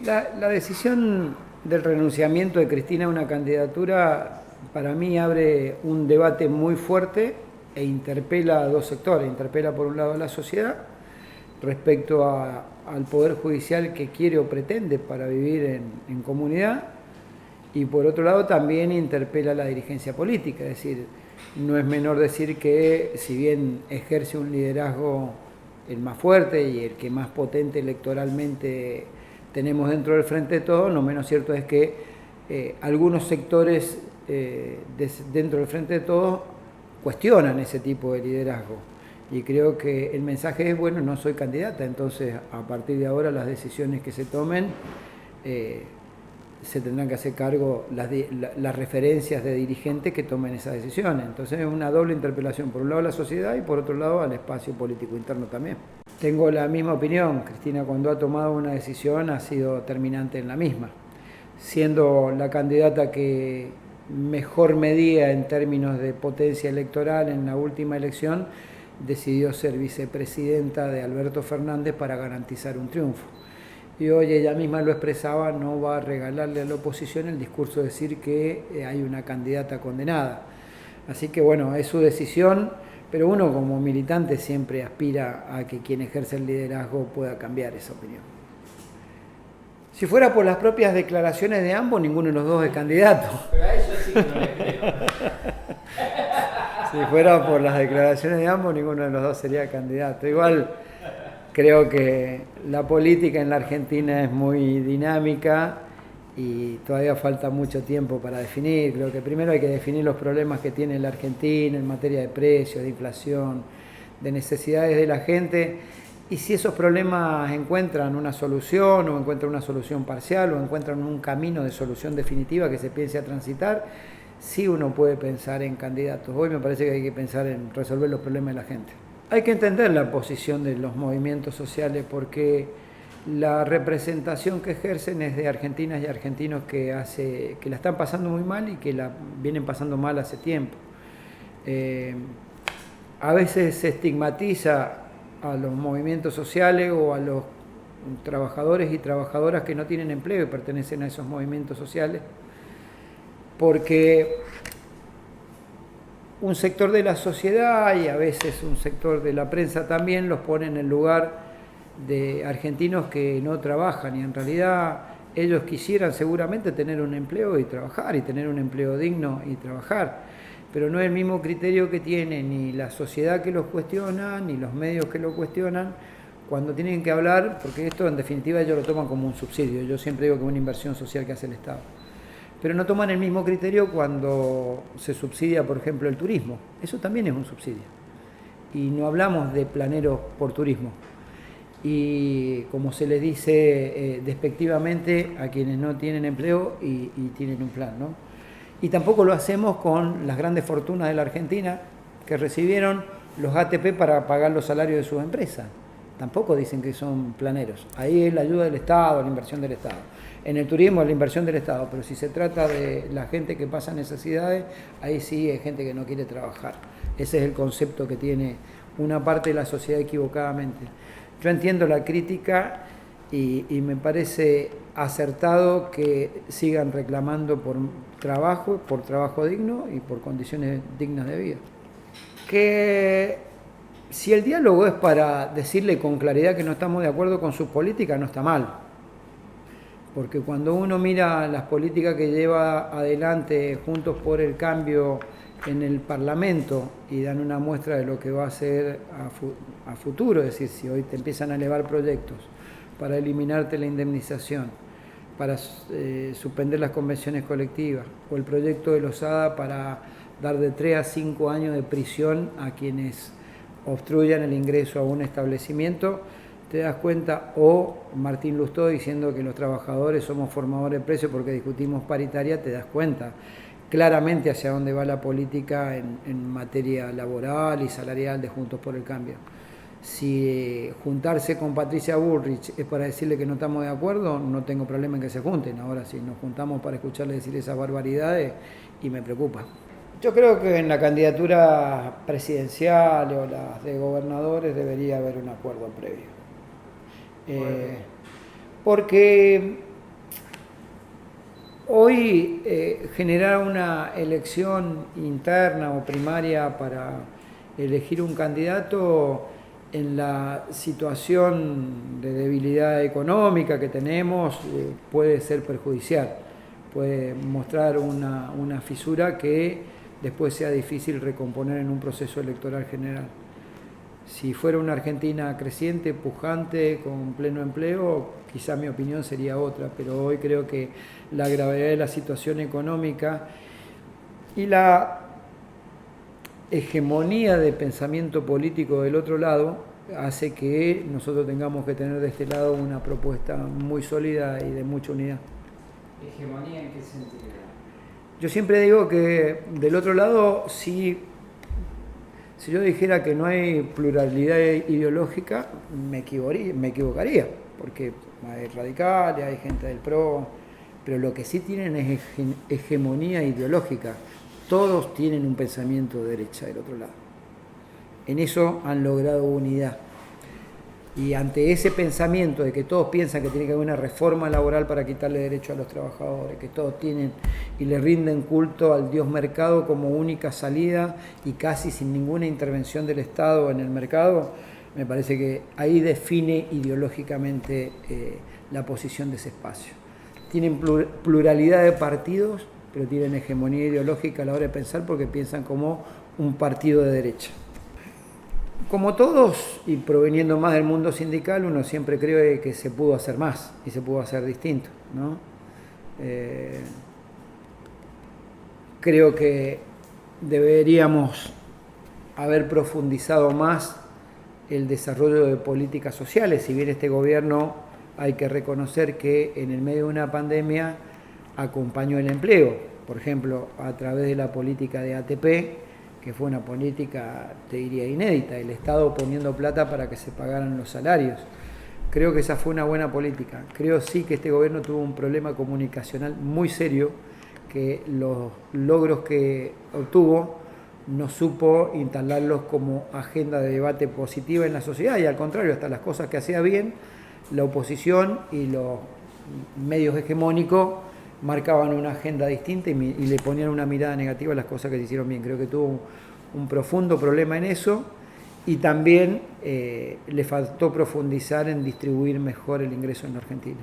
La decisión del renunciamiento de Cristina a una candidatura para mí abre un debate muy fuerte e interpela a dos sectores. Interpela por un lado a la sociedad respecto al Poder Judicial que quiere o pretende para vivir en comunidad, y por otro lado también interpela a la dirigencia política. Es decir, no es menor decir que si bien ejerce un liderazgo el más fuerte y el que más potente electoralmente tenemos dentro del Frente de Todos, lo menos cierto es que algunos sectores dentro del Frente de Todos cuestionan ese tipo de liderazgo. Y creo que el mensaje es, bueno, no soy candidata, entonces a partir de ahora las decisiones que se tomen se tendrán que hacer cargo las referencias de dirigentes que tomen esas decisiones. Entonces es una doble interpelación, por un lado a la sociedad y por otro lado al espacio político interno también. Tengo la misma opinión. Cristina, cuando ha tomado una decisión, ha sido terminante en la misma. Siendo la candidata que mejor medía en términos de potencia electoral en la última elección, decidió ser vicepresidenta de Alberto Fernández para garantizar un triunfo. Y hoy ella misma lo expresaba, no va a regalarle a la oposición el discurso de decir que hay una candidata condenada. Así que bueno, es su decisión, pero uno como militante siempre aspira a que quien ejerce el liderazgo pueda cambiar esa opinión. Si fuera por las propias declaraciones de ambos, ninguno de los dos es candidato. Pero a eso sí que no le creo. Si fuera por las declaraciones de ambos, ninguno de los dos sería candidato. Igual creo que la política en la Argentina es muy dinámica y todavía falta mucho tiempo para definir. Creo que primero hay que definir los problemas que tiene la Argentina en materia de precios, de inflación, de necesidades de la gente. Y si esos problemas encuentran una solución o encuentran una solución parcial o encuentran un camino de solución definitiva que se piense a transitar, sí uno puede pensar en candidatos. Hoy me parece que hay que pensar en resolver los problemas de la gente. Hay que entender la posición de los movimientos sociales porque la representación que ejercen es de argentinas y argentinos que la están pasando muy mal y que la vienen pasando mal hace tiempo. A veces se estigmatiza a los movimientos sociales o a los trabajadores y trabajadoras que no tienen empleo y pertenecen a esos movimientos sociales, porque un sector de la sociedad y a veces un sector de la prensa también los pone en el lugar de argentinos que no trabajan y en realidad ellos quisieran seguramente tener un empleo y trabajar y tener un empleo digno y trabajar, pero no es el mismo criterio que tiene ni la sociedad que los cuestiona ni los medios que lo cuestionan cuando tienen que hablar, porque esto en definitiva ellos lo toman como un subsidio. Yo siempre digo que es una inversión social que hace el Estado. Pero no toman el mismo criterio cuando se subsidia, por ejemplo, el turismo. Eso también es un subsidio. Y no hablamos de planeros por turismo. Y como se les dice despectivamente a quienes no tienen empleo y tienen un plan, ¿no? Y tampoco lo hacemos con las grandes fortunas de la Argentina que recibieron los ATP para pagar los salarios de sus empresas. Tampoco dicen que son planeros. Ahí es la ayuda del Estado, la inversión del Estado. En el turismo es la inversión del Estado, pero si se trata de la gente que pasa necesidades, ahí sí hay gente que no quiere trabajar. Ese es el concepto que tiene una parte de la sociedad equivocadamente. Yo entiendo la crítica y me parece acertado que sigan reclamando por trabajo digno y por condiciones dignas de vida. Que si el diálogo es para decirle con claridad que no estamos de acuerdo con sus políticas, no está mal. Porque cuando uno mira las políticas que lleva adelante Juntos por el Cambio en el Parlamento y dan una muestra de lo que va a hacer a futuro, es decir, si hoy te empiezan a elevar proyectos para eliminarte la indemnización, para suspender las convenciones colectivas, o el proyecto de Lozada para dar de 3 a 5 años de prisión a quienes obstruyan el ingreso a un establecimiento, te das cuenta, o Martín Lustó diciendo que los trabajadores somos formadores de precios porque discutimos paritaria, te das cuenta claramente hacia dónde va la política en materia laboral y salarial de Juntos por el Cambio. Si juntarse con Patricia Bullrich es para decirle que no estamos de acuerdo, no tengo problema en que se junten. Ahora, si nos juntamos para escucharle decir esas barbaridades, y me preocupa. Yo creo que en la candidatura presidencial o las de gobernadores debería haber un acuerdo previo. Porque Hoy generar una elección interna o primaria para elegir un candidato en la situación de debilidad económica que tenemos puede ser perjudicial, puede mostrar una fisura que después sea difícil recomponer en un proceso electoral general. Si fuera una Argentina creciente, pujante, con pleno empleo, quizá mi opinión sería otra, pero hoy creo que la gravedad de la situación económica y la hegemonía de pensamiento político del otro lado hace que nosotros tengamos que tener de este lado una propuesta muy sólida y de mucha unidad. ¿Hegemonía en qué sentido? Yo siempre digo que del otro lado, si yo dijera que no hay pluralidad ideológica, me equivocaría, porque hay radicales, hay gente del PRO, pero lo que sí tienen es hegemonía ideológica. Todos tienen un pensamiento de derecha del otro lado. En eso han logrado unidad. Y ante ese pensamiento de que todos piensan que tiene que haber una reforma laboral para quitarle derechos a los trabajadores, que todos tienen y le rinden culto al Dios mercado como única salida y casi sin ninguna intervención del Estado en el mercado, me parece que ahí define ideológicamente la posición de ese espacio. Tienen pluralidad de partidos, pero tienen hegemonía ideológica a la hora de pensar porque piensan como un partido de derecha. Como todos, y proveniendo más del mundo sindical, uno siempre cree que se pudo hacer más y se pudo hacer distinto, ¿no? Creo que deberíamos haber profundizado más el desarrollo de políticas sociales, si bien este gobierno hay que reconocer que en el medio de una pandemia acompañó el empleo, por ejemplo, a través de la política de ATP, que fue una política, te diría, inédita, el Estado poniendo plata para que se pagaran los salarios. Creo que esa fue una buena política. Creo sí que este gobierno tuvo un problema comunicacional muy serio, que los logros que obtuvo no supo instalarlos como agenda de debate positiva en la sociedad, y al contrario, hasta las cosas que hacía bien, la oposición y los medios hegemónicos marcaban una agenda distinta y le ponían una mirada negativa a las cosas que se hicieron bien. Creo que tuvo un profundo problema en eso y también le faltó profundizar en distribuir mejor el ingreso en la Argentina.